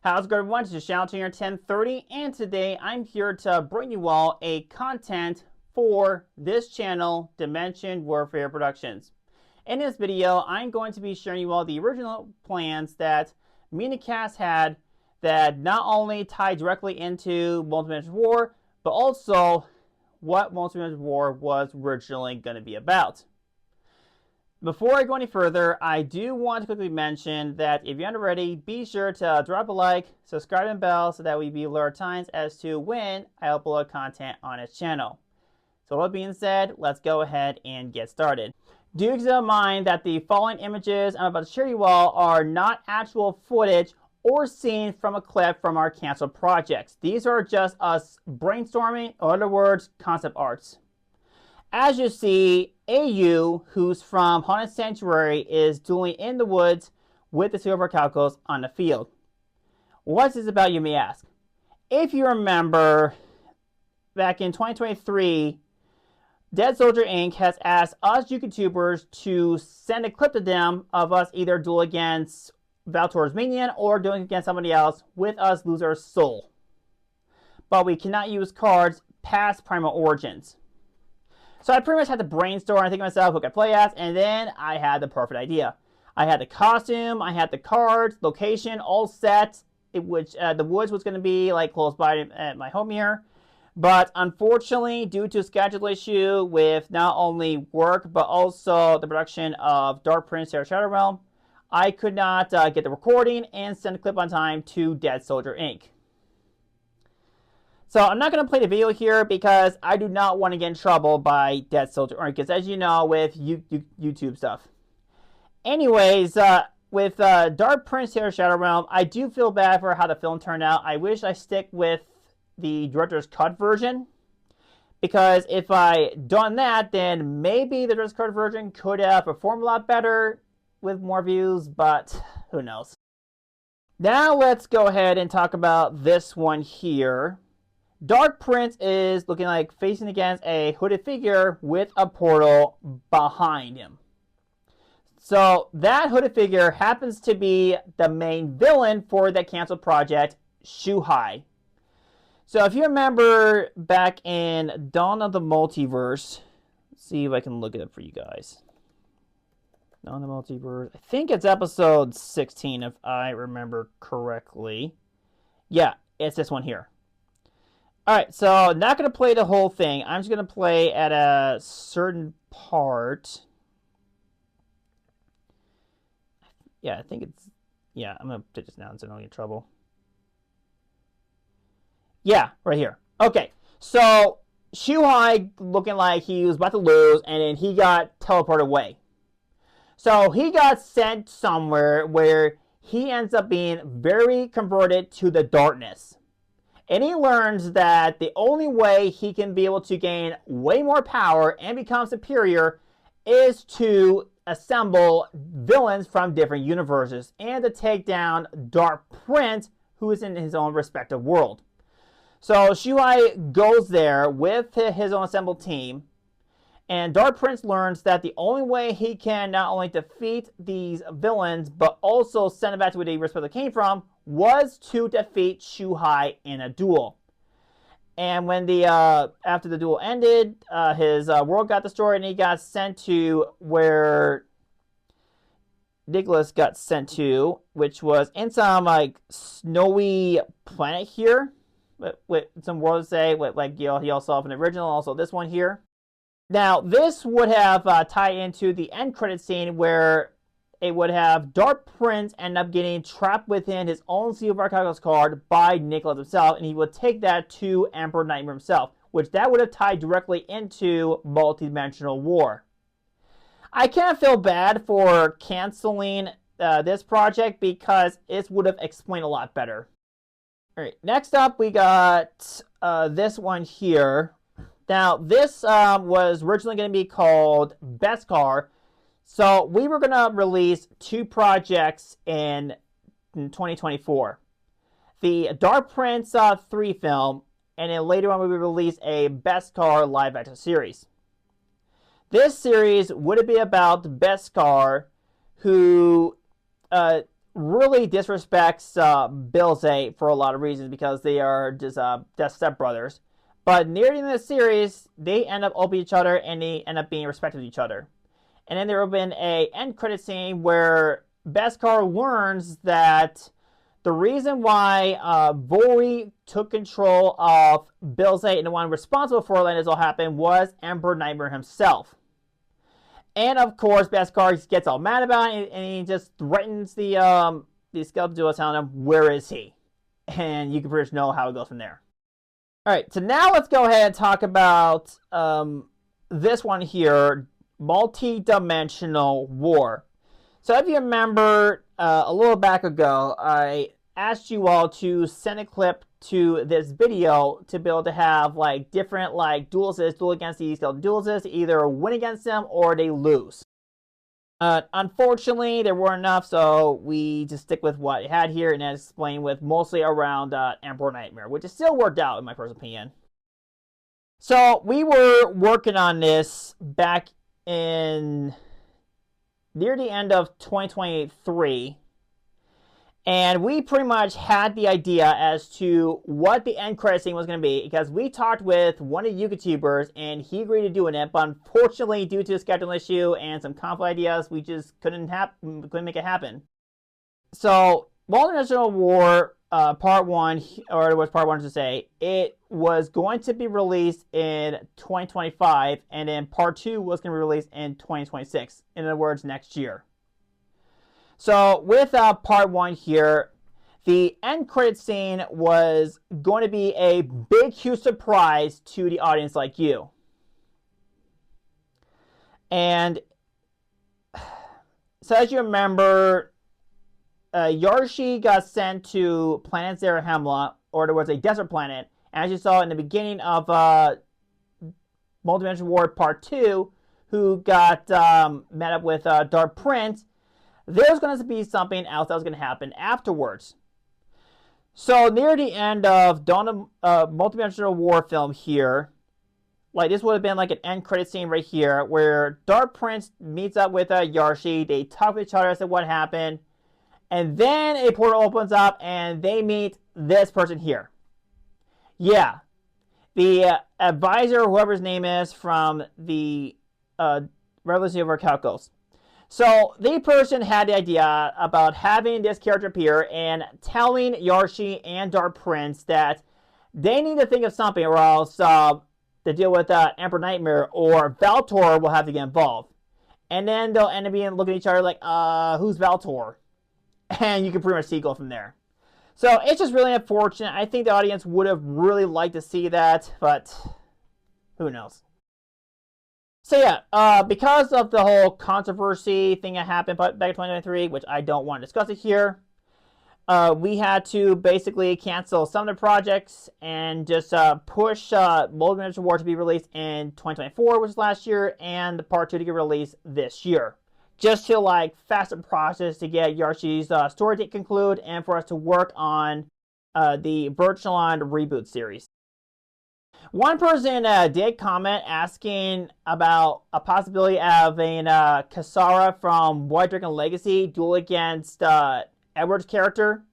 How's it going, everyone? This is Shout here 1030, and today I'm here to bring you all a content for this channel, Dimension Warfare Productions. In this video, I'm going to be sharing you all the original plans that me and the cast had that not only tie directly into Multidimensional War, but also what Multidimensional War was originally going to be about. Before I go any further, I do want to quickly mention that if you haven't already, be sure to drop a like, subscribe, and bell so that we be alert times as to when I upload content on this channel. So with that being said, let's go ahead and get started. Do keep in mind that the following images I'm about to share you all are not actual footage or scenes from a clip from our canceled projects. These are just us brainstorming, or in other words, concept arts. As you see, Auo, who's from Haunted Sanctuary, is dueling in the woods with the silver calcos on the field. What's this about, you may ask? If you remember, back in 2023, Dead Soldier Inc. has asked us YouTubers to send a clip to them of us either duel against Valtor's minion or dueling against somebody else with us lose our soul. But we cannot use cards past Primal Origins. So I pretty much had to brainstorm and think to myself, who could I play as, and then I had the perfect idea. I had the costume, I had the cards, location, all set, which the woods was going to be like close by at my home here. But unfortunately, due to a schedule issue with not only work, but also the production of Dark Prince Terror Shadow Realm, I could not get the recording and send a clip on time to Dead Soldier Inc. So I'm not going to play the video here because I do not want to get in trouble by Dead Soldier Inc. Because as you know, with YouTube stuff. Anyways, with Dark Prince Terror Shadow Realm, I do feel bad for how the film turned out. I wish I stick with the director's cut version, because if I done that, then maybe the director's cut version could have performed a lot better with more views, but who knows. Now let's go ahead and talk about this one here. Dark Prince is looking like facing against a hooded figure with a portal behind him. So that hooded figure happens to be the main villain for the canceled project, Shuhai. So if you remember back in Dawn of the Multiverse, let's see if I can look it up for you guys. Dawn of the Multiverse, I think it's episode 16 if I remember correctly. Yeah, it's this one here. Alright, so not going to play the whole thing. I'm just going to play at a certain part. Yeah, I think it's... Yeah, I'm going to take this now so I don't get in trouble. Yeah, right here. Okay, so Shuhai looking like he was about to lose, and then he got teleported away. So he got sent somewhere where he ends up being very converted to the darkness. And he learns that the only way he can be able to gain way more power and become superior is to assemble villains from different universes and to take down Dark Prince, who is in his own respective world. So Shuhai goes there with his own assembled team, and Dark Prince learns that the only way he can not only defeat these villains, but also send them back to where they respectively came from, was to defeat Shuhai in a duel. And when after the duel ended, his world got destroyed, and he got sent to where Nicholas got sent to, which was in some like snowy planet here, with some worlds say, like he also saw in the original, also this one here. Now, this would have tied into the end credit scene where it would have Dark Prince end up getting trapped within his own Seal of Archangels card by Nicholas himself, and he would take that to Emperor Nightmare himself, which that would have tied directly into Multidimensional War. I can't feel bad for canceling this project because it would have explained a lot better. Alright, next up we got this one here. Now, this was originally going to be called Beskar. So we were going to release two projects in 2024. The Dark Prince 3 film, and then later on we would release a Beskar live action series. This series would be about Beskar, who really disrespects Bilze for a lot of reasons because they are just stepbrothers. But near the end of the series, they end up helping each other and they end up being respectful of each other. And then there will be an end credit scene where Beskar learns that the reason why Vori took control of Bilze and the one responsible for letting this all happen was Emperor Nightmare himself. And of course, Beskar gets all mad about it, and he just threatens the skeleton duo, telling him, "Where is he?" And you can pretty much know how it goes from there. All right, so now let's go ahead and talk about this one here, Multidimensional War. So if you remember a little back ago, I asked you all to send a clip to this video to be able to have like different like duelists duel against these skeleton duelists, either win against them or they lose. Unfortunately, there weren't enough, so we just stick with what I had here and as explained with mostly around Emperor Nightmare, which is still worked out in my personal opinion. So we were working on this back in near the end of 2023. And we pretty much had the idea as to what the end credit scene was going to be because we talked with one of the YouTubers and he agreed to doing it, but unfortunately, due to a scheduling issue and some conflict ideas, we just couldn't make it happen. So, Multidimensional War Part 1, or it was Part 1 to say, it was going to be released in 2025, and then Part 2 was going to be released in 2026. In other words, next year. So with Part 1 here, the end credit scene was going to be a big, huge surprise to the audience like you. And so as you remember, Yarshi got sent to planet Zarahemla, or there was a desert planet. As you saw in the beginning of Multidimensional War Part 2, who got met up with Dark Prince, there's going to be something else that was going to happen afterwards. So near the end of Dawn of Multidimensional War film here, like this would have been like an end credit scene right here where Dark Prince meets up with Yarshi. They talk with each other as to what happened. And then a portal opens up and they meet this person here. Yeah. The advisor, whoever his name is, from the Revolution of Arcalcos. So the person had the idea about having this character appear and telling Yarshi and Dark Prince that they need to think of something or else to deal with Emperor Nightmare or Valtor will have to get involved. And then they'll end up looking at each other like, who's Valtor? And you can pretty much see go from there. So it's just really unfortunate. I think the audience would have really liked to see that, but who knows? So yeah, because of the whole controversy thing that happened back in 2023, which I don't want to discuss it here, we had to basically cancel some of the projects and just push Multidimensional War to be released in 2024, which is last year, and the Part 2 to get released this year. Just to like fasten the process to get Yarshi's story to conclude and for us to work on the Virtualon reboot series. One person did comment asking about a possibility of having Kasara from White Dragon Legacy duel against Edward's character.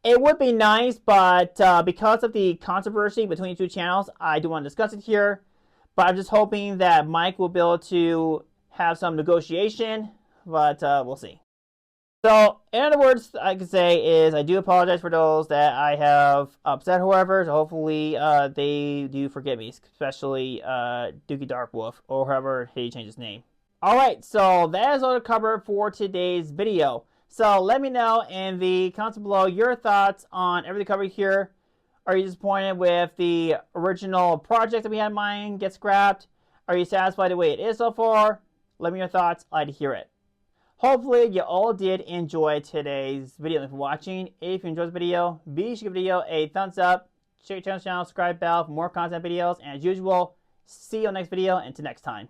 It would be nice, but because of the controversy between the two channels, I do want to discuss it here. But I'm just hoping that Mike will be able to have some negotiation, but we'll see. So, in other words, I can say is I do apologize for those that I have upset, however, so hopefully they do forgive me, especially Dookie Darkwolf, or however he changed his name. Alright, so that is all to cover for today's video. So, let me know in the comments below your thoughts on everything covered here. Are you disappointed with the original project that we had in mind get scrapped? Are you satisfied the way it is so far? Let me know your thoughts. I'd like to hear it. Hopefully you all did enjoy today's video. Thanks for watching. If you enjoyed the video, be sure to give the video a thumbs up. Check your channel, subscribe bell for more content videos. And as usual, see you on the next video. Until next time.